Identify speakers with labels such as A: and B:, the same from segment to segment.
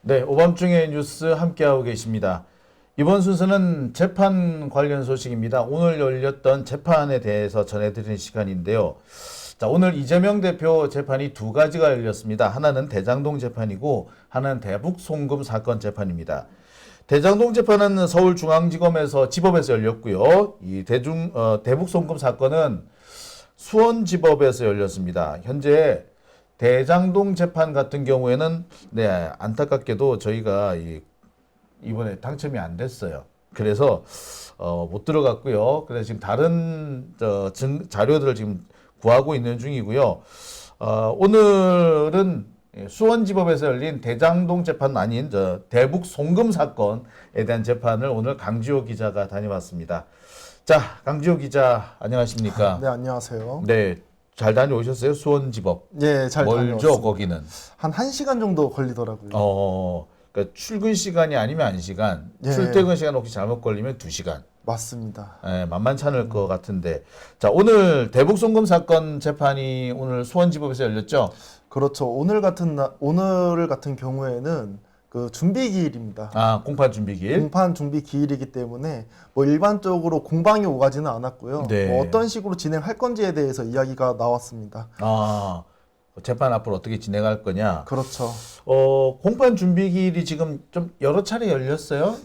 A: 네, 오밤중의 뉴스 함께하고 계십니다. 이번 순서는 재판 관련 소식입니다. 오늘 열렸던 재판에 대해서 전해드리는 시간인데요. 자, 오늘 이재명 대표 재판이 두 가지가 열렸습니다. 하나는 대장동 재판이고 하나는 대북 송금 사건 재판입니다. 대장동 재판은 서울중앙지검에서 지법에서 열렸고요. 이 대북 송금 사건은 수원지법에서 열렸습니다. 현재 대장동 재판 같은 경우에는 안타깝게도 저희가 이번에 당첨이 안 됐어요. 그래서 못 들어갔고요. 그래서 지금 다른 자료들을 지금 구하고 있는 중이고요. 오늘은 수원지법에서 열린 대장동 재판 아닌 대북 송금 사건에 대한 재판을 오늘 강지호 기자가 다녀왔습니다. 자, 강지호 기자 안녕하십니까?
B: 네, 안녕하세요.
A: 네, 잘 다녀오셨어요? 수원지법.
B: 네, 잘
A: 멀죠,
B: 다녀왔습니다.
A: 거기는?
B: 한 1시간 정도 걸리더라고요.
A: 그러니까 출근 시간이 아니면 1시간,
B: 예.
A: 출퇴근 시간 혹시 잘못 걸리면 2시간.
B: 맞습니다.
A: 만만찮을 것 같은데. 자, 오늘 대북 송금 사건 재판이 오늘 수원지법에서 열렸죠?
B: 그렇죠. 오늘 같은 경우에는 그 준비 기일입니다.
A: 공판 준비 기일.
B: 공판 준비 기일이기 때문에 뭐 일반적으로 공방이 오가지는 않았고요.
A: 네.
B: 뭐 어떤 식으로 진행할 건지에 대해서 이야기가 나왔습니다.
A: 재판 앞으로 어떻게 진행할 거냐?
B: 그렇죠.
A: 공판 준비 기일이 지금 좀 여러 차례 열렸어요?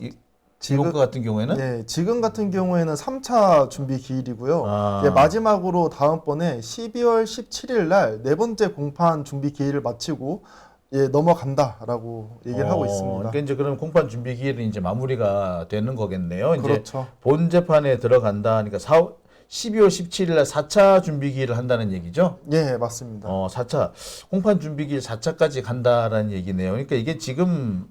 A: 이번 것 같은 경우에는?
B: 네, 지금 같은 경우에는 3차 준비 기일이고요.
A: 네,
B: 마지막으로 다음번에 12월 17일 날 네 번째 공판 준비 기일을 마치고 넘어간다라고 얘기를 하고 있습니다.
A: 그러니까 이제 그럼 공판 준비 기일은 이제 마무리가 되는 거겠네요. 이제
B: 그렇죠.
A: 본 재판에 들어간다. 그러니까 12월 17일 날 4차 준비 기일을 한다는 얘기죠?
B: 예, 맞습니다.
A: 4차 공판 준비 기일 4차까지 간다라는 얘기네요. 그러니까 이게 지금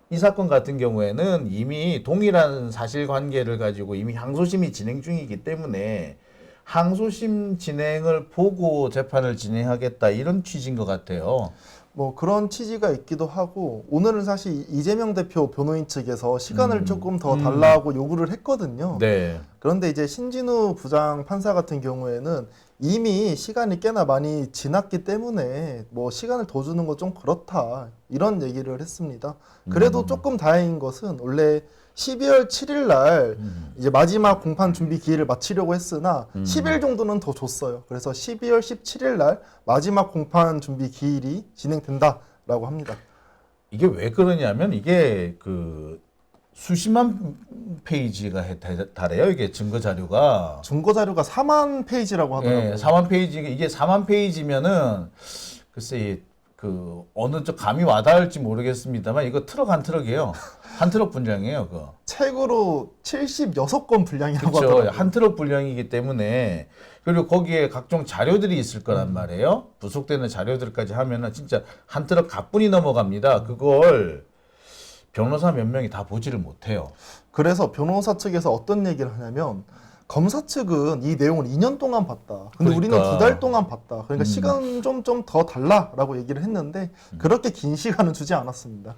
A: 이 사건 같은 경우에는 이미 동일한 사실관계를 가지고 이미 항소심이 진행 중이기 때문에 항소심 진행을 보고 재판을 진행하겠다 이런 취지인 것 같아요.
B: 뭐 그런 취지가 있기도 하고 오늘은 사실 이재명 대표 변호인 측에서 시간을 조금 더 달라고 요구를 했거든요.
A: 네.
B: 그런데 이제 신진우 부장 판사 같은 경우에는 이미 시간이 꽤나 많이 지났기 때문에 뭐 시간을 더 주는 건 좀 그렇다 이런 얘기를 했습니다. 그래도 조금 다행인 것은 원래 12월 7일 날 이제 마지막 공판 준비 기일을 마치려고 했으나 10일 정도는 더 줬어요. 그래서 12월 17일 날 마지막 공판 준비 기일이 진행된다라고 합니다.
A: 이게 왜 그러냐면 이게 수십만 페이지가 달해요. 이게 증거 자료가.
B: 증거 자료가 4만 페이지라고 하더라고요.
A: 4만 페이지. 이게 4만 페이지면은 글쎄 어느 쪽 감이 와닿을지 모르겠습니다만 이거 트럭 한 트럭이에요. 한 트럭 분량이에요, 그거.
B: 책으로 76권 분량이라고
A: 그렇죠.
B: 하더라고요.
A: 한 트럭 분량이기 때문에 그리고 거기에 각종 자료들이 있을 거란 말이에요. 부속되는 자료들까지 하면은 진짜 한 트럭 가뿐히 넘어갑니다. 그걸 변호사 몇 명이 다 보지를 못해요.
B: 그래서 변호사 측에서 어떤 얘기를 하냐면 검사 측은 이 내용을 2년 동안 봤다. 근데 우리는
A: 그러니까.
B: 2달 동안 봤다. 그러니까 시간 좀 더 달라라고 얘기를 했는데 그렇게 긴 시간은 주지 않았습니다.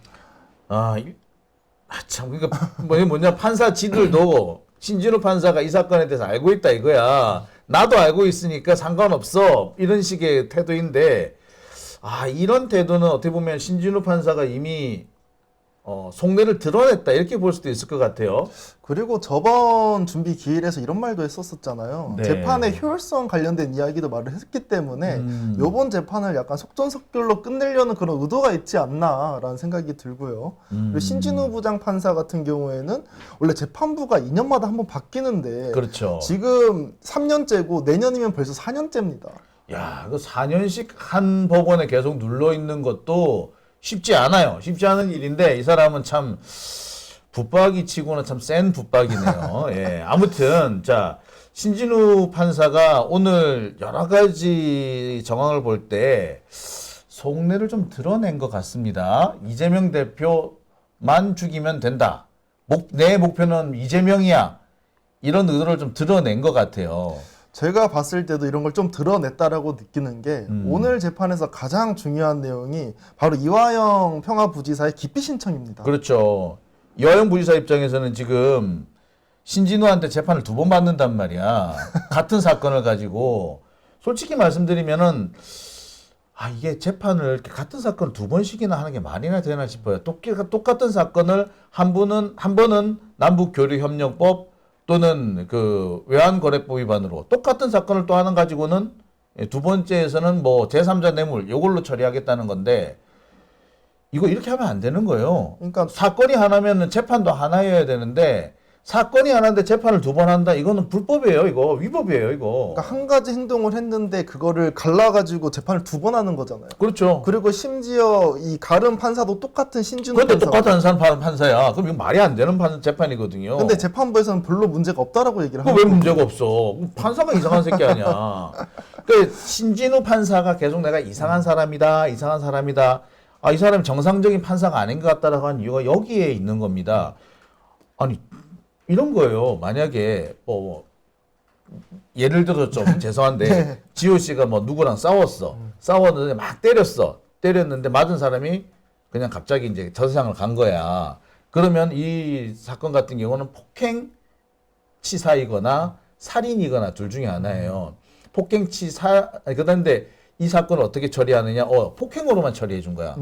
A: 참, 그러니까 뭐냐 판사 지들도 신진우 판사가 이 사건에 대해서 알고 있다 이거야. 나도 알고 있으니까 상관없어. 이런 식의 태도인데, 이런 태도는 어떻게 보면 신진우 판사가 이미 속내를 드러냈다 이렇게 볼 수도 있을 것 같아요.
B: 그리고 저번 준비 기일에서 이런 말도 했었잖아요.
A: 네.
B: 재판의 효율성 관련된 이야기도 말을 했기 때문에 이번 재판을 약간 속전속결로 끝내려는 그런 의도가 있지 않나라는 생각이 들고요. 그리고 신진우 부장 판사 같은 경우에는 원래 재판부가 2년마다 한번 바뀌는데
A: 그렇죠.
B: 지금 3년째고 내년이면 벌써 4년째입니다.
A: 야, 그 4년씩 한 법원에 계속 눌러 있는 것도 쉽지 않아요. 쉽지 않은 일인데 이 사람은 참 붙박이 치고는 참 센 붙박이네요. 예. 아무튼 자, 신진우 판사가 오늘 여러 가지 정황을 볼 때 속내를 좀 드러낸 것 같습니다. 이재명 대표만 죽이면 된다. 내 목표는 이재명이야. 이런 의도를 좀 드러낸 것 같아요.
B: 제가 봤을 때도 이런 걸 좀 드러냈다라고 느끼는 게 오늘 재판에서 가장 중요한 내용이 바로 이화영 평화부지사의 기피 신청입니다.
A: 그렇죠. 이화영 부지사 입장에서는 지금 신진우한테 재판을 2번 받는단 말이야. 같은 사건을 가지고 솔직히 말씀드리면은 이게 재판을 이렇게 같은 사건을 두 번씩이나 하는 게 말이나 되나 싶어요. 똑같은 사건을 한 번은 남북교류협력법 또는 그 외환거래법 위반으로 똑같은 사건을 또 하는 가지고는 두 번째에서는 뭐 제3자 뇌물 이걸로 처리하겠다는 건데 이거 이렇게 하면 안 되는 거예요.
B: 그러니까
A: 사건이 하나면은 재판도 하나여야 되는데 사건이 하나인데 재판을 두 번 한다. 이거는 불법이에요. 이거 위법이에요. 이거.
B: 그러니까 한 가지 행동을 했는데 그거를 갈라가지고 재판을 두 번 하는 거잖아요.
A: 그렇죠.
B: 그리고 심지어 이 가른 판사도 똑같은 신준호
A: 그런데
B: 판사.
A: 똑같은 사람 판사야. 그럼 이거 말이 안 되는 재판이거든요.
B: 근데 재판부에서는 별로 문제가 없다라고 얘기를
A: 그거
B: 하는
A: 왜
B: 거예요.
A: 문제가 없어? 판사가 이상한 새끼 아니야. 그 신진우 판사가 계속 내가 이상한 사람이다. 이 사람이 정상적인 판사가 아닌 것 같다라고 하는 이유가 여기에 있는 겁니다. 아니 이런 거예요. 만약에 뭐 예를 들어 좀 죄송한데
B: 네.
A: 지호 씨가 뭐 누구랑 싸웠는데 막 때렸는데 맞은 사람이 그냥 갑자기 이제 저 세상을 간 거야. 그러면 이 사건 같은 경우는 폭행치사이거나 살인이거나 둘 중에 하나예요. 그런데 이 사건을 어떻게 처리하느냐? 폭행으로만 처리해 준 거야.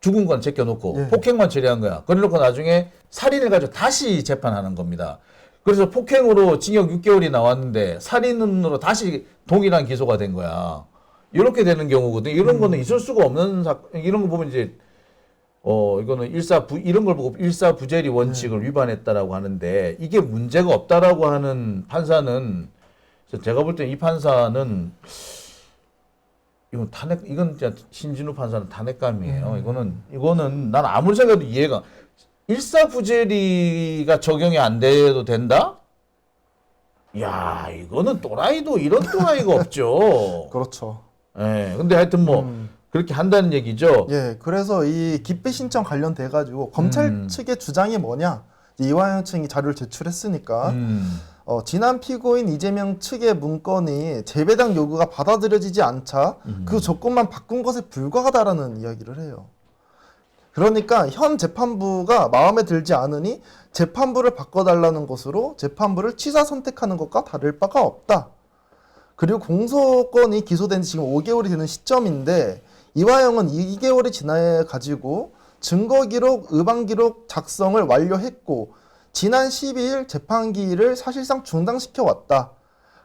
A: 죽은 건 제껴놓고
B: 예.
A: 폭행만 처리한 거야. 그래놓고 나중에 살인을 가지고 다시 재판하는 겁니다. 그래서 폭행으로 징역 6개월이 나왔는데 살인으로 다시 동일한 기소가 된 거야. 이렇게 되는 경우거든요. 이런 거는 있을 수가 없는 사건. 이런 거 보면 이제 이거는 이런 걸 보고 일사부재리 원칙을 위반했다라고 하는데 이게 문제가 없다라고 하는 판사는 제가 볼 때 이 판사는 이건 진짜 신진우 판사는 탄핵감이에요. 이거는 난 아무리 생각해도 이해가 일사부재리가 적용이 안 돼도 된다? 야, 이거는 또라이도 이런 또라이가 없죠.
B: 그렇죠.
A: 예. 근데 하여튼 뭐 그렇게 한다는 얘기죠.
B: 예, 그래서 이 기피 신청 관련돼 가지고 검찰 측의 주장이 뭐냐? 이화영 측이 자료를 제출했으니까 지난 피고인 이재명 측의 문건이 재배당 요구가 받아들여지지 않자 그 조건만 바꾼 것에 불과하다라는 이야기를 해요. 그러니까 현 재판부가 마음에 들지 않으니 재판부를 바꿔달라는 것으로 재판부를 취사 선택하는 것과 다를 바가 없다. 그리고 공소건이 기소된 지 지금 5개월이 되는 시점인데 이화영은 2개월이 지나가지고 증거기록, 의방기록 작성을 완료했고 지난 12일 재판기일을 사실상 중단시켜왔다.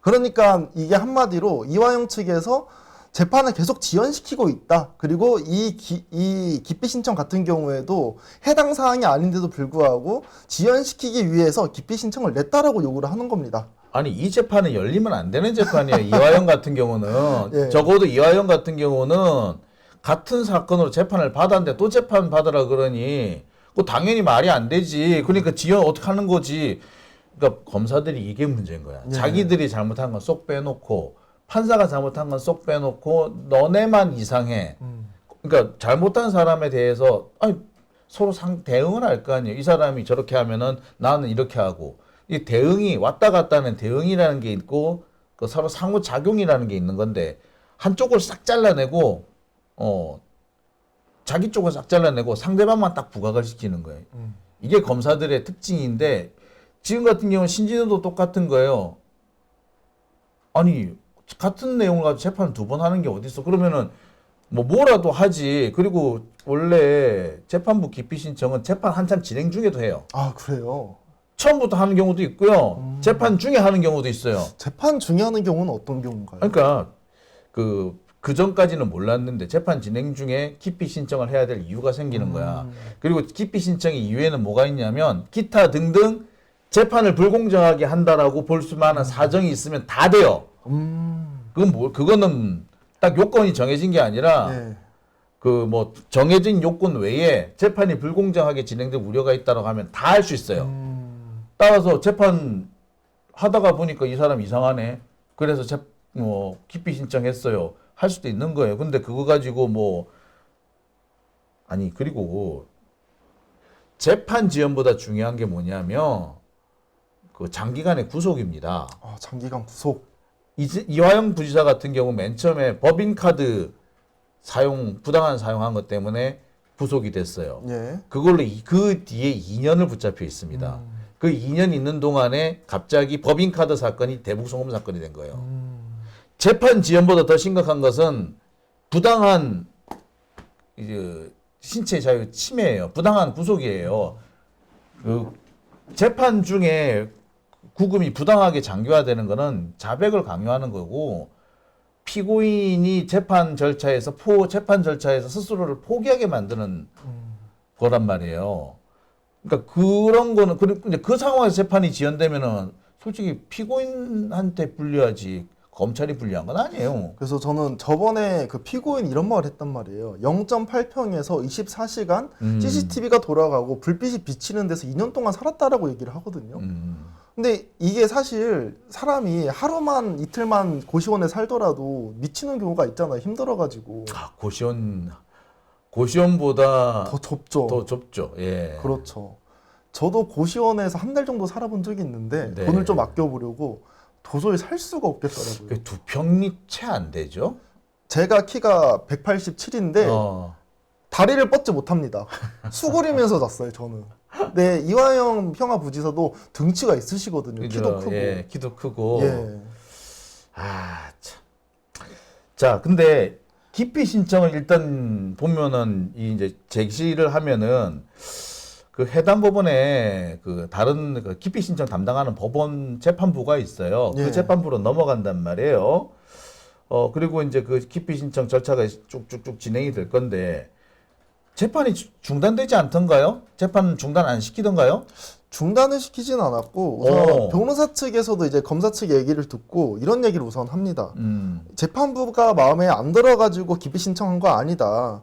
B: 그러니까 이게 한마디로 이화영 측에서 재판을 계속 지연시키고 있다. 그리고 이 기피 신청 같은 경우에도 해당 사항이 아닌데도 불구하고 지연시키기 위해서 기피 신청을 냈다라고 요구를 하는 겁니다.
A: 아니 이 재판은 열리면 안 되는 재판이에요. 이화영 같은 경우는
B: 예.
A: 적어도 이화영 같은 경우는 같은 사건으로 재판을 받았는데 또 재판 받으라 그러니 그 당연히 말이 안 되지. 그러니까 지연 어떻게 하는 거지. 그러니까 검사들이 이게 문제인 거야.
B: 예.
A: 자기들이 잘못한 건 쏙 빼놓고 판사가 잘못한 건 쏙 빼놓고 너네만 이상해. 그러니까 잘못한 사람에 대해서 서로 대응을 할 거 아니에요. 이 사람이 저렇게 하면은 나는 이렇게 하고 이 대응이 왔다 갔다 하는 대응이라는 게 있고 그 서로 상호작용이라는 게 있는 건데 한쪽을 싹 잘라내고 자기 쪽을 싹 잘라내고 상대방만 딱 부각을 시키는 거예요. 이게 검사들의 특징인데 지금 같은 경우는 신진우도 똑같은 거예요. 아니 같은 내용을 가지고 재판을 두 번 하는 게 어디 있어? 그러면은 뭐라도 하지. 그리고 원래 재판부 기피 신청은 재판 한참 진행 중에도 해요.
B: 아, 그래요?
A: 처음부터 하는 경우도 있고요. 재판 중에 하는 경우도 있어요.
B: 재판 중에 하는 경우는 어떤 경우인가요?
A: 그러니까 그 전까지는 몰랐는데 재판 진행 중에 기피 신청을 해야 될 이유가 생기는 거야. 그리고 기피 신청의 이유에는 뭐가 있냐면 기타 등등 재판을 불공정하게 한다라고 볼 수만한 사정이 있으면 다 돼요. 그거는 딱 요건이 정해진 게 아니라
B: 예.
A: 그 뭐 정해진 요건 외에 재판이 불공정하게 진행될 우려가 있다고 하면 다 할 수 있어요. 따라서 재판 하다가 보니까 이 사람 이상하네. 그래서 기피 신청했어요. 할 수도 있는 거예요. 근데 그거 가지고 그리고 재판 지연보다 중요한 게 뭐냐면 그 장기간의 구속입니다.
B: 아, 장기간 구속.
A: 이화영 부지사 같은 경우 맨 처음에 법인카드 부당한 사용한 것 때문에 구속이 됐어요.
B: 예.
A: 그걸로 그 뒤에 2년을 붙잡혀 있습니다. 그 2년 있는 동안에 갑자기 법인카드 사건이 대북송금 사건이 된 거예요. 재판 지연보다 더 심각한 것은 부당한 이제 신체 자유 침해예요. 부당한 구속이에요. 그 재판 중에 구금이 부당하게 장기화되는 거는 자백을 강요하는 거고 피고인이 재판 절차에서 스스로를 포기하게 만드는 거란 말이에요. 그러니까 그런 거는 근데 그 상황에서 재판이 지연되면은 솔직히 피고인한테 불리하지 검찰이 불리한 건 아니에요.
B: 그래서 저는 저번에 그 피고인 이런 말을 했단 말이에요. 0.8평에서 24시간 CCTV가 돌아가고 불빛이 비치는 데서 2년 동안 살았다라고 얘기를 하거든요. 근데 이게 사실 사람이 하루만 이틀만 고시원에 살더라도 미치는 경우가 있잖아요. 힘들어가지고.
A: 아, 고시원보다
B: 더 좁죠.
A: 더 좁죠. 예.
B: 그렇죠. 저도 고시원에서 한 달 정도 살아본 적이 있는데
A: 네.
B: 돈을 좀 아껴보려고 도저히 살 수가 없겠더라고요.
A: 그 2평이 채 안 되죠?
B: 제가 키가 187인데 다리를 뻗지 못합니다. 수그리면서 잤어요, 저는. 네, 이화영 평화부지사도 등치가 있으시거든요.
A: 그죠?
B: 키도 크고.
A: 예, 키도 크고.
B: 예.
A: 아, 참. 자, 근데 기피 신청을 일단 보면은 이제 제기를 하면은 그 해당 법원에 그 다른 그 기피 신청 담당하는 법원 재판부가 있어요.
B: 예.
A: 그 재판부로 넘어간단 말이에요. 그리고 이제 그 기피 신청 절차가 쭉쭉쭉 진행이 될 건데 재판이 중단되지 않던가요? 재판 중단 안 시키던가요?
B: 중단을 시키진 않았고 우선
A: 오.
B: 변호사 측에서도 이제 검사 측 얘기를 듣고 이런 얘기를 우선 합니다.
A: 음.
B: 재판부가 마음에 안 들어가지고 기피 신청한 거 아니다.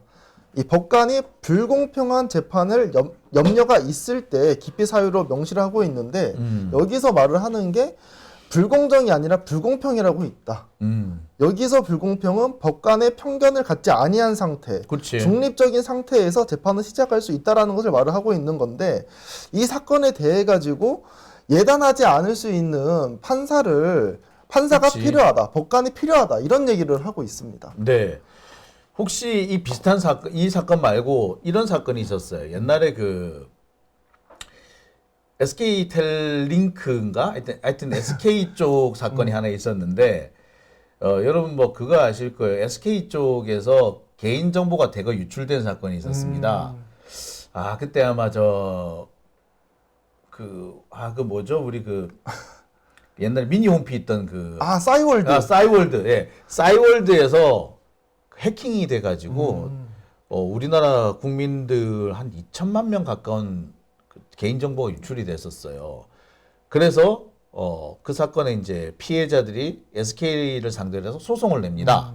B: 이 법관이 불공평한 재판을 염려가 있을 때 기피 사유로 명시를 하고 있는데 여기서 말을 하는 게 불공정이 아니라 불공평이라고 있다. 여기서 불공평은 법관의 편견을 갖지 아니한 상태,
A: 그렇지.
B: 중립적인 상태에서 재판을 시작할 수 있다라는 것을 말을 하고 있는 건데 이 사건에 대해 가지고 예단하지 않을 수 있는 판사가
A: 그치.
B: 필요하다, 법관이 필요하다 이런 얘기를 하고 있습니다.
A: 네. 혹시 이 비슷한 사건, 이 사건 말고 이런 사건이 있었어요. 옛날에 그 SK텔링크인가? 하여튼 SK 쪽 사건이 하나 있었는데, 여러분 뭐 그거 아실 거예요. SK 쪽에서 개인정보가 대거 유출된 사건이 있었습니다. 아, 그때 아마 그 뭐죠? 우리 그 옛날에 미니홈피 있던 그.
B: 싸이월드.
A: 싸이월드. 예. 싸이월드에서 해킹이 돼가지고, 우리나라 국민들 한 2천만 명 가까운 그 개인정보가 유출이 됐었어요. 그래서, 그 사건에 이제 피해자들이 SK를 상대로 해서 소송을 냅니다.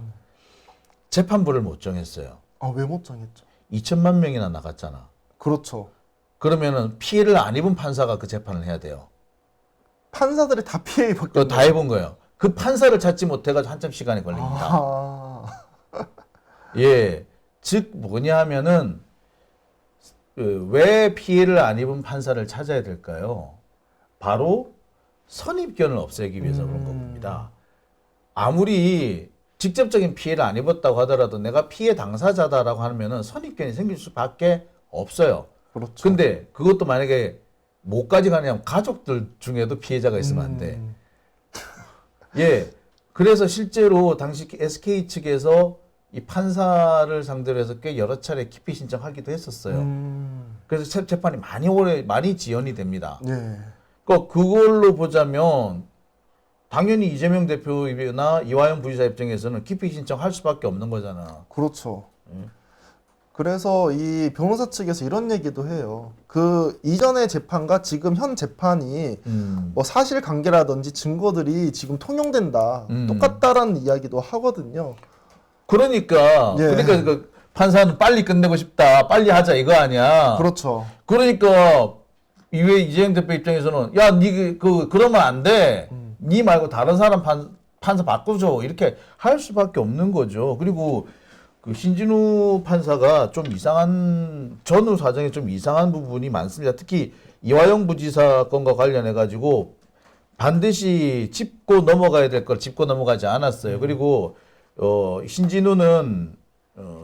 A: 재판부를 못 정했어요.
B: 왜 못 정했죠?
A: 2천만 명이나 나갔잖아.
B: 그렇죠.
A: 그러면은 피해를 안 입은 판사가 그 재판을 해야 돼요.
B: 판사들이 다 피해 입었겠네요.
A: 그거 다 해본 거예요. 그 판사를 찾지 못해가지고 한참 시간이 걸립니다. 예. 즉, 뭐냐 하면은, 왜 피해를 안 입은 판사를 찾아야 될까요? 바로 선입견을 없애기 위해서 그런 겁니다. 아무리 직접적인 피해를 안 입었다고 하더라도 내가 피해 당사자다라고 하면은 선입견이 생길 수밖에 없어요.
B: 그렇죠.
A: 근데 그것도 만약에 뭐까지 가냐면 가족들 중에도 피해자가 있으면 안 돼. 예. 그래서 실제로 당시 SK 측에서 이 판사를 상대로 해서 꽤 여러 차례 기피 신청하기도 했었어요. 그래서 재판이 많이 지연이 됩니다.
B: 예.
A: 그걸로 보자면 당연히 이재명 대표나 이화영 부지사 입장에서는 기피 신청할 수밖에 없는 거잖아.
B: 그렇죠. 그래서 이 변호사 측에서 이런 얘기도 해요. 그 이전의 재판과 지금 현 재판이 뭐 사실관계라든지 증거들이 지금 통용된다. 똑같다라는 이야기도 하거든요.
A: 그러니까
B: 예.
A: 그러니까 그 판사는 빨리 끝내고 싶다. 빨리 하자 이거 아니야.
B: 그렇죠.
A: 그러니까 이외 이재명 대표 입장에서는 야, 그러면 안 돼. 니 말고 다른 사람 판사 바꾸죠. 이렇게 할 수밖에 없는 거죠. 그리고 그 신진우 판사가 좀 이상한 전후 사정에 좀 이상한 부분이 많습니다. 특히 이화영 부지사 건과 관련해 가지고 반드시 짚고 넘어가야 될 걸 짚고 넘어가지 않았어요. 그리고 신진우는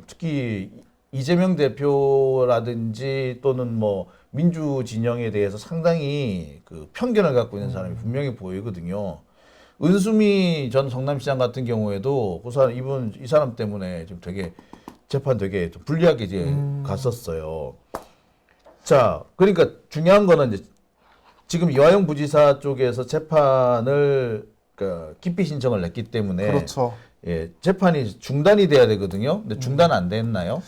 A: 특히 이재명 대표라든지 또는 뭐 민주 진영에 대해서 상당히 그 편견을 갖고 있는 사람이 분명히 보이거든요. 은수미 전 성남시장 같은 경우에도 그 사람 이 사람 때문에 좀 되게 재판 되게 좀 불리하게 이제 갔었어요. 자, 그러니까 중요한 거는 이제 지금 이화영 부지사 쪽에서 재판을 기피 신청을 냈기 때문에
B: 그렇죠.
A: 예, 재판이 중단이 돼야 되거든요. 근데 중단 안 됐나요?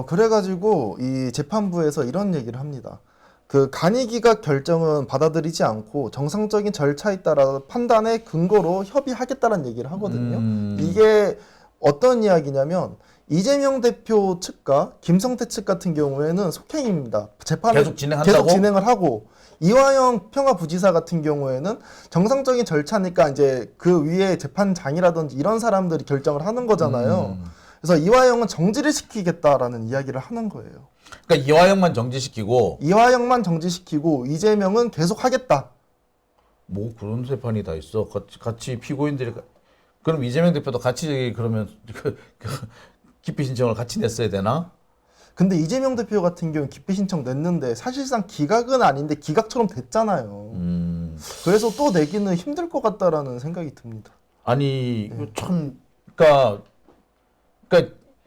B: 그래가지고 이 재판부에서 이런 얘기를 합니다. 그 간이기각 결정은 받아들이지 않고 정상적인 절차에 따라 판단의 근거로 협의하겠다는 얘기를 하거든요. 이게 어떤 이야기냐면 이재명 대표 측과 김성태 측 같은 경우에는 속행입니다. 재판을
A: 계속 진행한다고?
B: 계속 진행을 하고 이화영 평화부지사 같은 경우에는 정상적인 절차니까 이제 그 위에 재판장이라든지 이런 사람들이 결정을 하는 거잖아요. 그래서 이화영은 정지를 시키겠다라는 이야기를 하는 거예요.
A: 그러니까 이화영만 정지시키고
B: 이화영만 정지시키고 이재명은 계속 하겠다.
A: 뭐 그런 재판이 다 있어. 같이 피고인들이 그럼 이재명 대표도 같이 그러면 기피 신청을 같이 냈어야 되나?
B: 근데 이재명 대표 같은 경우는 기피 신청 냈는데 사실상 기각은 아닌데 기각처럼 됐잖아요. 그래서 또 내기는 힘들 것 같다라는 생각이 듭니다.
A: 아니 참 그러니까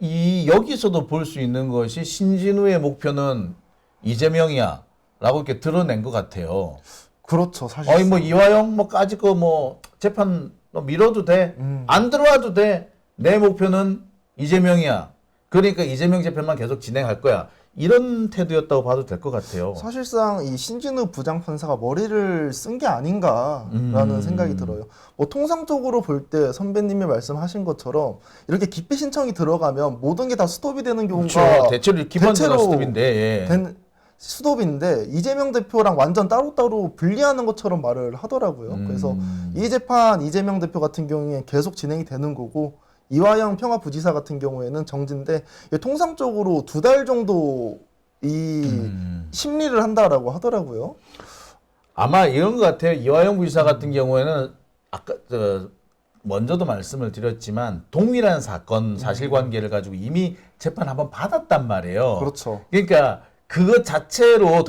A: 이 여기서도 볼 수 있는 것이 신진우의 목표는 이재명이야라고 이렇게 드러낸 것 같아요.
B: 그렇죠, 사실.
A: 아니 뭐 이화영 뭐까지 거 뭐 재판 미뤄도 돼, 안 들어와도 돼. 내 목표는 이재명이야. 그러니까 이재명 재판만 계속 진행할 거야. 이런 태도였다고 봐도 될 것 같아요.
B: 사실상 이 신진우 부장판사가 머리를 쓴 게 아닌가라는 생각이 들어요. 뭐 통상적으로 볼 때 선배님이 말씀하신 것처럼 이렇게 기피 신청이 들어가면 모든 게 다 스톱이 되는 경우가
A: 그렇죠. 대체로 기본적으로 스톱인데 예.
B: 된 스톱인데 이재명 대표랑 완전 따로따로 분리하는 것처럼 말을 하더라고요. 그래서 이 재판 이재명 대표 같은 경우에 계속 진행이 되는 거고 이화영 평화부지사 같은 경우에는 정지인데 통상적으로 2달 정도 이 심리를 한다라고 하더라고요.
A: 아마 이런 것 같아요. 이화영 부지사 같은 경우에는 아까 먼저도 말씀을 드렸지만 동일한 사건 사실관계를 가지고 이미 재판 한번 받았단 말이에요.
B: 그렇죠.
A: 그러니까 그것 자체로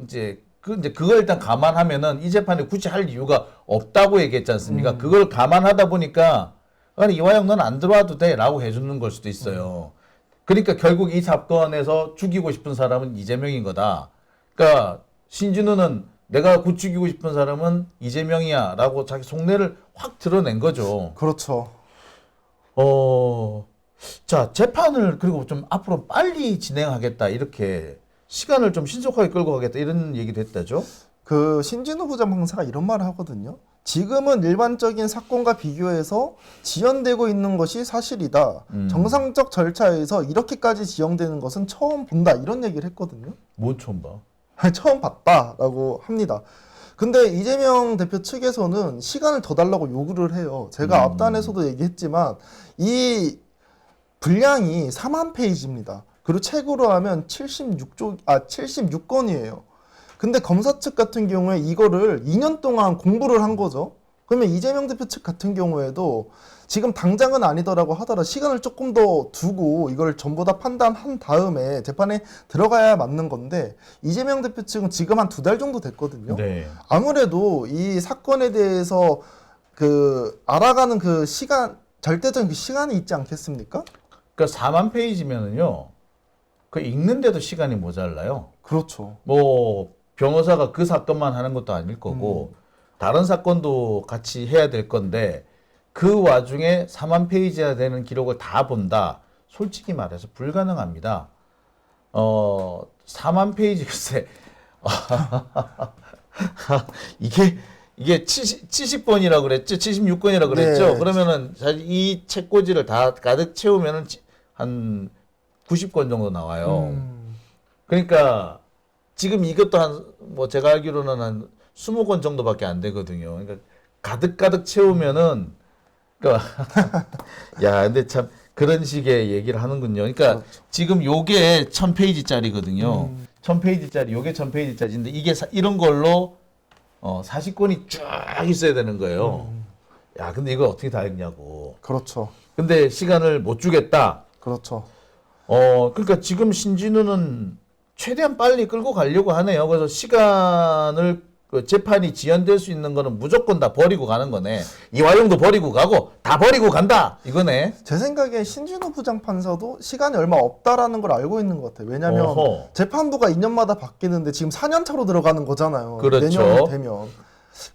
A: 이제 그걸 일단 감안하면은 이 재판을 굳이 할 이유가 없다고 얘기했지 않습니까? 그걸 감안하다 보니까 아니 이화영 넌 안 들어와도 돼라고 해주는 걸 수도 있어요. 그러니까 결국 이 사건에서 죽이고 싶은 사람은 이재명인 거다. 그러니까 신진우는 내가 곧 죽이고 싶은 사람은 이재명이야라고 자기 속내를 확 드러낸 거죠.
B: 그렇죠.
A: 자 재판을 그리고 좀 앞으로 빨리 진행하겠다 이렇게 시간을 좀 신속하게 끌고 가겠다 이런 얘기도 했다죠.
B: 그 신진우 부장판사가 이런 말을 하거든요. 지금은 일반적인 사건과 비교해서 지연되고 있는 것이 사실이다. 정상적 절차에서 이렇게까지 지연되는 것은 처음 본다. 이런 얘기를 했거든요.
A: 뭐 처음 봐?
B: 처음 봤다라고 합니다. 근데 이재명 대표 측에서는 시간을 더 달라고 요구를 해요. 제가 앞단에서도 얘기했지만 이 분량이 4만 페이지입니다. 그리고 책으로 하면 76건이에요. 근데 검사 측 같은 경우에 이거를 2년 동안 공부를 한 거죠. 그러면 이재명 대표 측 같은 경우에도 지금 당장은 아니더라고 하더라도 시간을 조금 더 두고 이걸 전부 다 판단한 다음에 재판에 들어가야 맞는 건데 이재명 대표 측은 지금 한 2달 정도 됐거든요.
A: 네.
B: 아무래도 이 사건에 대해서 그 알아가는 그 시간, 절대적인 그 시간이 있지 않겠습니까?
A: 그러니까 4만 페이지면은요. 그 읽는데도 시간이 모자라요.
B: 그렇죠.
A: 뭐 변호사가 그 사건만 하는 것도 아닐 거고 다른 사건도 같이 해야 될 건데 그 와중에 4만 페이지나 되는 기록을 다 본다. 솔직히 말해서 불가능합니다. 4만 페이지 글쎄 이게 70번이라고 그랬죠? 76건이라고 그랬죠?
B: 네.
A: 그러면은 사실 이 책꽂이를 다 가득 채우면은 한 90건 정도 나와요. 그러니까 지금 이것도 뭐 제가 알기로는 한 20건 정도밖에 안 되거든요. 그러니까 가득 채우면은 그러니까 야, 근데 참 그런 식의 얘기를 하는군요. 그러니까
B: 그렇죠.
A: 지금 요게 1000페이지짜리거든요. 1000페이지짜리, 요게 1000페이지짜리인데 이게 이런 걸로 40권이 쫙 있어야 되는 거예요. 야, 근데 이걸 어떻게 다 읽냐고.
B: 그렇죠.
A: 근데 시간을 못 주겠다.
B: 그렇죠.
A: 그러니까 지금 신진우는 최대한 빨리 끌고 가려고 하네요. 그래서 시간을 그 재판이 지연될 수 있는 거는 무조건 다 버리고 가는 거네. 이화용도 버리고 가고 다 버리고 간다 이거네.
B: 제 생각에 신진우 부장판사도 시간이 얼마 없다라는 걸 알고 있는 것 같아요. 왜냐하면
A: 어허.
B: 재판부가 2년마다 바뀌는데 지금 4년 차로 들어가는 거잖아요.
A: 그렇죠.
B: 내년이 되면.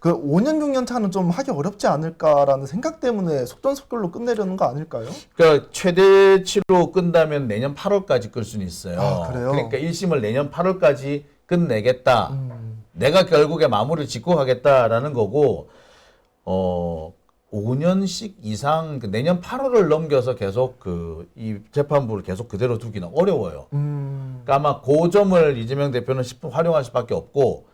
B: 그 5년 6년 차는 좀 하기 어렵지 않을까라는 생각 때문에 속전속결로 끝내려는 거 아닐까요?
A: 그러니까 최대치로 끈다면 내년 8월까지 끌 수는 있어요.
B: 아, 그래요?
A: 그러니까 1심을 내년 8월까지 끝내겠다. 내가 결국에 마무리를 짓고 가겠다라는 거고 5년씩 이상 내년 8월을 넘겨서 계속 이 재판부를 계속 그대로 두기는 어려워요. 그러니까 아마 그 점을 이재명 대표는 10분 활용할 수밖에 없고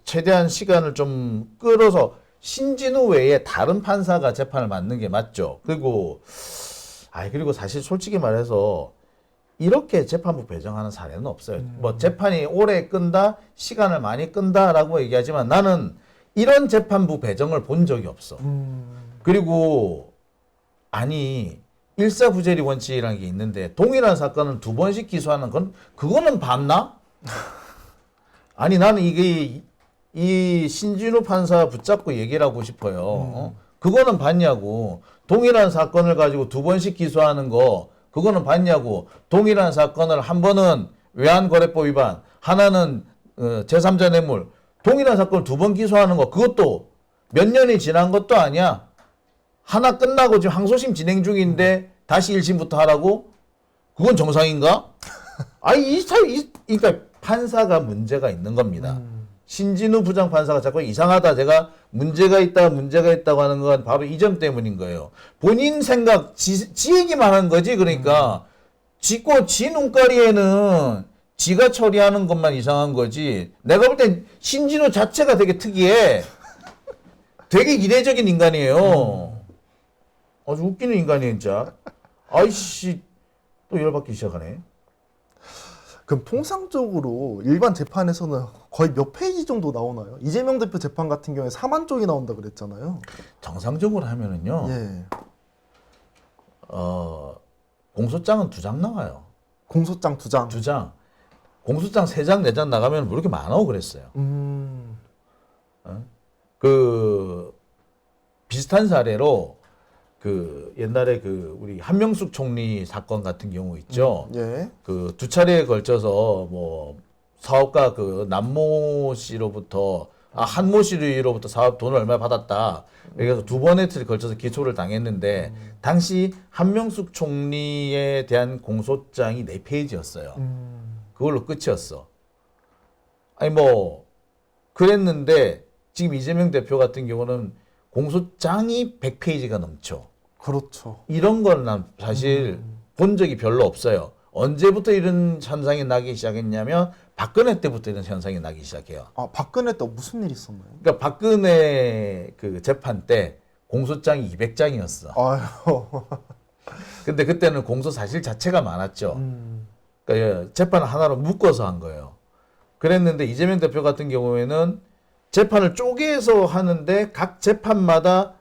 A: 최대한 시간을 좀 끌어서 신진우 외에 다른 판사가 재판을 맡는 게 맞죠. 그리고 사실 솔직히 말해서 이렇게 재판부 배정하는 사례는 없어요. 뭐 재판이 오래 끈다, 시간을 많이 끈다라고 얘기하지만 나는 이런 재판부 배정을 본 적이 없어. 그리고 일사부재리 원칙이라는 게 있는데 동일한 사건을 2번씩 기소하는 건 그거는 봤나? 나는 이게 이 신진우 판사 붙잡고 얘기를 하고 싶어요. 그거는 봤냐고. 동일한 사건을 가지고 2번씩 기소하는 거 그거는 봤냐고. 동일한 사건을 한 번은 외환거래법 위반, 하나는 제3자 뇌물. 동일한 사건을 2번 기소하는 거 그것도 몇 년이 지난 것도 아니야. 하나 끝나고 지금 항소심 진행 중인데 다시 1심부터 하라고? 그건 정상인가? 그러니까 판사가 문제가 있는 겁니다. 신진우 부장판사가 자꾸 이상하다, 제가 문제가 있다고 하는 건 바로 이 점 때문인 거예요. 본인 생각, 지 얘기만 한 거지. 그러니까 지 눈가리에는 지가 처리하는 것만 이상한 거지. 내가 볼 땐 신진우 자체가 되게 특이해. 되게 이례적인 인간이에요. 아주 웃기는 인간이에요, 진짜. 아이씨, 또 열받기 시작하네.
B: 그럼 통상적으로 일반 재판에서는 거의 몇 페이지 정도 나오나요? 이재명 대표 재판 같은 경우에 4만 쪽이 나온다 그랬잖아요.
A: 정상적으로 하면은요.
B: 예.
A: 공소장은 2장 나와요.
B: 공소장 2장.
A: 2장. 공소장 3장, 4장 나가면 왜 이렇게 많아 그랬어요. 비슷한 사례로 옛날에 우리 한명숙 총리 사건 같은 경우 있죠.
B: 예.
A: 2차례에 걸쳐서 뭐 사업가 남모 씨로부터 한모 씨로부터 사업 돈을 얼마 받았다. 그래서 2번에 걸쳐서 기소를 당했는데 당시 한명숙 총리에 대한 공소장이 4페이지였어요. 그걸로 끝이었어. 그랬는데 지금 이재명 대표 같은 경우는 공소장이 100페이지가 넘죠.
B: 그렇죠.
A: 이런 건 난 사실 본 적이 별로 없어요. 언제부터 이런 현상이 나기 시작했냐면 박근혜 때부터 이런 현상이 나기 시작해요.
B: 박근혜 때 무슨 일이 있었나요?
A: 그러니까 박근혜 재판 때 공소장이 200장이었어.
B: 아유.
A: 근데 그때는 공소 사실 자체가 많았죠. 그러니까 재판 하나로 묶어서 한 거예요. 그랬는데 이재명 대표 같은 경우에는 재판을 쪼개서 하는데 각 재판마다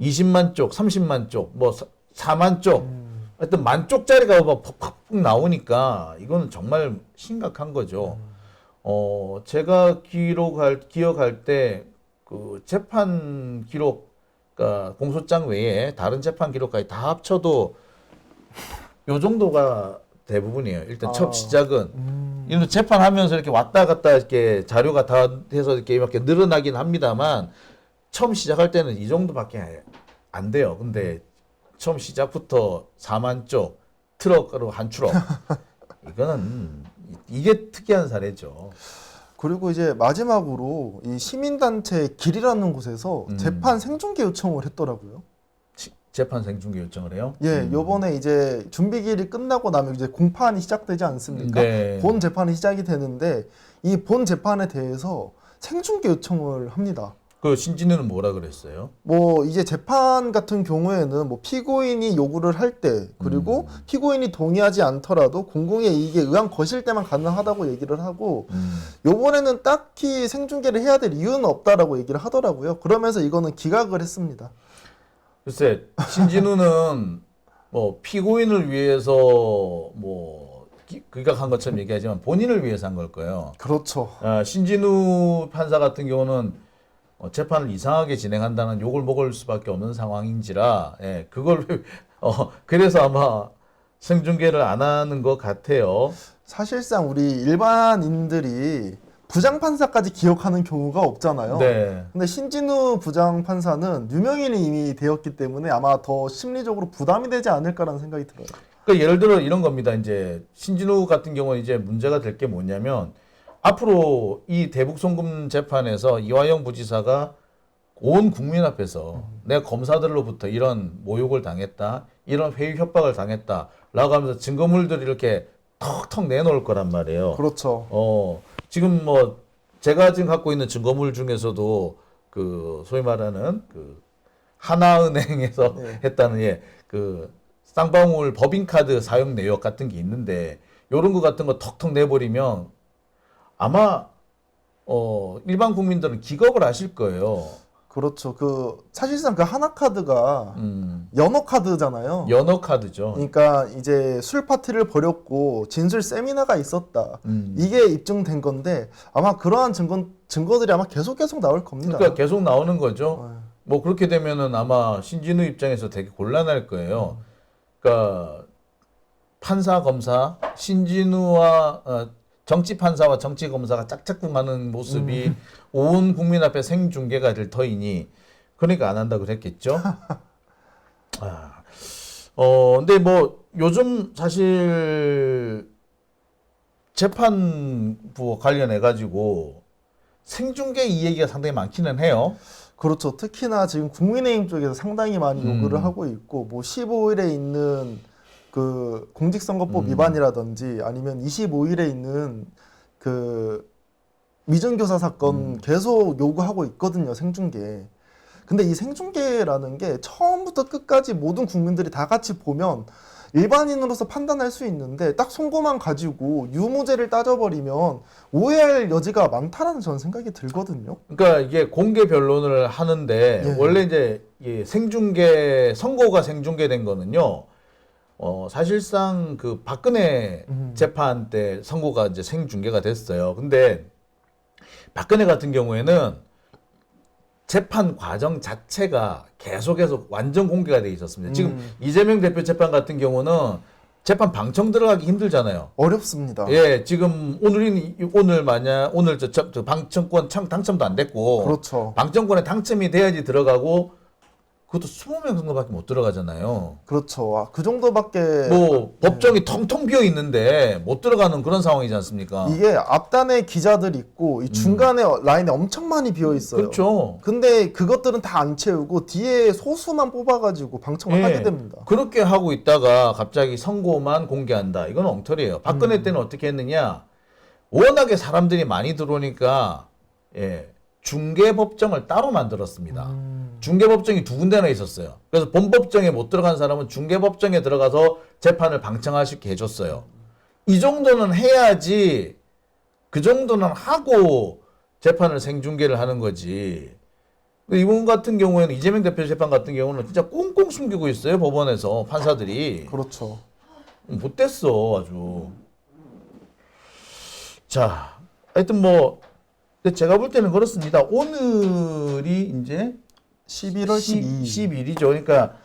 A: 20만 쪽, 30만 쪽, 뭐 4만 쪽, 하여튼 10,000쪽짜리가 막 퍽퍽 나오니까 이거는 정말 심각한 거죠. 제가 기억할 때 재판 기록, 그러니까 공소장 외에 다른 재판 기록까지 다 합쳐도 요 정도가 대부분이에요. 일단 첫 시작은. 이런 재판하면서 이렇게 왔다 갔다 이렇게 자료가 다 해서 이렇게 늘어나긴 합니다만 처음 시작할 때는 이 정도밖에 안 돼요. 근데 처음 시작부터 4만 쪽, 트럭으로 한 트럭. 이게 특이한 사례죠.
B: 그리고 이제 마지막으로 이 시민단체 길이라는 곳에서 재판 생중계 요청을 했더라고요.
A: 재판 생중계 요청을 해요?
B: 예, 요번에 이제 준비기일이 끝나고 나면 이제 공판이 시작되지 않습니까?
A: 네.
B: 본 재판이 시작이 되는데 이 본 재판에 대해서 생중계 요청을 합니다.
A: 신진우는 뭐라 그랬어요?
B: 뭐 이제 재판 같은 경우에는 뭐 피고인이 요구를 할 때 그리고 피고인이 동의하지 않더라도 공공의 이익에 의한 것일 때만 가능하다고 얘기를 하고 요번에는 딱히 생중계를 해야 될 이유는 없다라고 얘기를 하더라고요. 그러면서 이거는 기각을 했습니다.
A: 글쎄, 신진우는 뭐 피고인을 위해서 뭐 극악한 것처럼 얘기하지만 본인을 위해서 한 걸 거예요.
B: 그렇죠.
A: 신진우 판사 같은 경우는 재판을 이상하게 진행한다는 욕을 먹을 수밖에 없는 상황인지라 그걸 그래서 아마 생중계를 안 하는 것 같아요.
B: 사실상 우리 일반인들이 부장판사까지 기억하는 경우가 없잖아요.
A: 네.
B: 근데 신진우 부장판사는 유명인이 이미 되었기 때문에 아마 더 심리적으로 부담이 되지 않을까라는 생각이 들어요.
A: 그러니까 예를 들어 이런 겁니다. 이제 신진우 같은 경우는 이제 문제가 될 게 뭐냐면 앞으로 이 대북송금 재판에서 이화영 부지사가 온 국민 앞에서 내가 검사들로부터 이런 모욕을 당했다, 이런 회유 협박을 당했다라고 하면서 증거물들을 이렇게 턱턱 내놓을 거란 말이에요.
B: 그렇죠.
A: 지금 뭐 제가 지금 갖고 있는 증거물 중에서도 그 소위 말하는 그 하나은행에서
B: 네.
A: 했다는 그 쌍방울 법인카드 사용 내역 같은 게 있는데 요런 거 같은 거 턱턱 내버리면 아마 일반 국민들은 기겁을 하실 거예요.
B: 그렇죠. 사실상 그 하나카드가 연어카드잖아요.
A: 연어 카드죠.
B: 그러니까 이제 술 파티를 벌였고 진술 세미나가 있었다. 이게 입증된 건데 아마 그러한 증거들이 아마 계속 나올 겁니다.
A: 그러니까 계속 나오는 거죠.
B: 네.
A: 뭐 그렇게 되면은 아마 신진우 입장에서 되게 곤란할 거예요. 그러니까 판사 검사 신진우와 정치 판사와 정치 검사가 짝짝꿍하는 모습이 온 국민 앞에 생중계가 될 터이니 그러니까 안 한다고 그랬겠죠. 근데 뭐 요즘 사실 재판부 관련해 가지고 생중계 이 얘기가 상당히 많기는 해요.
B: 그렇죠. 특히나 지금 국민의힘 쪽에서 상당히 많이 요구를 하고 있고 뭐 15일에 있는 그 공직선거법 위반이라든지 아니면 25일에 있는 그 위증교사 사건 계속 요구하고 있거든요. 생중계. 근데 이 생중계라는 게 처음부터 끝까지 모든 국민들이 다 같이 보면 일반인으로서 판단할 수 있는데 딱 송고만 가지고 유무죄를 따져버리면 오해할 여지가 많다라는 저는 생각이 들거든요.
A: 그러니까 이게 공개 변론을 하는데
B: 예.
A: 원래 이제 생중계 선고가 생중계된 거는요. 사실상 그 박근혜 재판 때 선고가 이제 생중계가 됐어요. 근데 박근혜 같은 경우에는 재판 과정 자체가 계속해서 완전 공개가 돼 있었습니다. 지금 이재명 대표 재판 같은 경우는 재판 방청 들어가기 힘들잖아요.
B: 어렵습니다.
A: 예, 지금 오늘 저 방청권 당첨도 안 됐고
B: 그렇죠.
A: 방청권에 당첨이 돼야지 들어가고 그것도 20명 정도밖에 못 들어가잖아요.
B: 그렇죠. 그 정도밖에
A: 뭐 법정이 텅텅 비어 있는데 못 들어가는 그런 상황이지 않습니까?
B: 이게 앞단에 기자들 있고 이 중간에 라인에 엄청 많이 비어 있어요.
A: 그렇죠.
B: 근데 그것들은 다 안 채우고 뒤에 소수만 뽑아가지고 방청을 하게 됩니다.
A: 그렇게 하고 있다가 갑자기 선고만 공개한다. 이건 엉터리예요. 박근혜 때는 어떻게 했느냐? 워낙에 사람들이 많이 들어오니까 중개법정을 따로 만들었습니다. 중개법정이 두 군데나 있었어요. 그래서 본법정에 못 들어간 사람은 중개법정에 들어가서 재판을 방청할 수 있게 해줬어요. 이 정도는 해야지, 그 정도는 하고 재판을 생중계를 하는 거지. 이분 같은 경우에는 이재명 대표 재판 같은 경우는 진짜 꽁꽁 숨기고 있어요. 법원에서 판사들이.
B: 그렇죠.
A: 못됐어 아주. 자, 하여튼 뭐 근데 제가 볼 때는 그렇습니다. 오늘이 이제
B: 11월 12일.
A: 10일이죠. 그러니까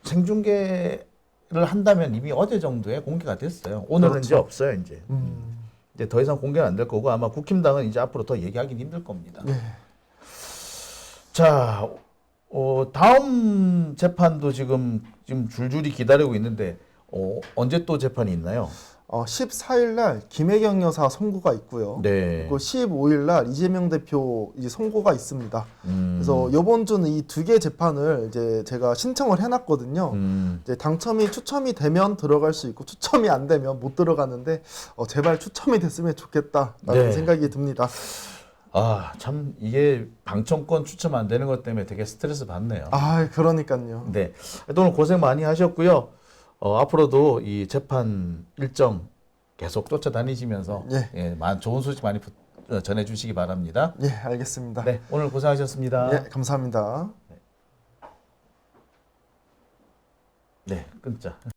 A: 생중계를 한다면 이미 어제 정도에 공개가 됐어요. 오늘은
B: 그렇죠.
A: 이제 없어요. 이제 더 이상 공개는 안 될 거고 아마 국힘당은 이제 앞으로 더 얘기하기는 힘들 겁니다.
B: 네.
A: 자, 다음 재판도 지금 줄줄이 기다리고 있는데 언제 또 재판이 있나요?
B: 14일 날 김혜경 여사 선고가 있고요.
A: 네.
B: 그리고 15일 날 이재명 대표 이제 선고가 있습니다. 그래서 이번 주는 이 두 개 재판을 이제 제가 신청을 해놨거든요. 이제 당첨이 추첨이 되면 들어갈 수 있고 추첨이 안 되면 못 들어가는데 제발 추첨이 됐으면 좋겠다라는
A: 네.
B: 생각이 듭니다.
A: 참 이게 방청권 추첨 안 되는 것 때문에 되게 스트레스 받네요.
B: 그러니까요.
A: 네. 오늘 고생 많이 하셨고요. 앞으로도 이 재판 일정 계속 쫓아다니시면서 좋은 소식 많이 전해주시기 바랍니다.
B: 예, 알겠습니다.
A: 네, 오늘 고생하셨습니다.
B: 예, 감사합니다.
A: 네, 끊자.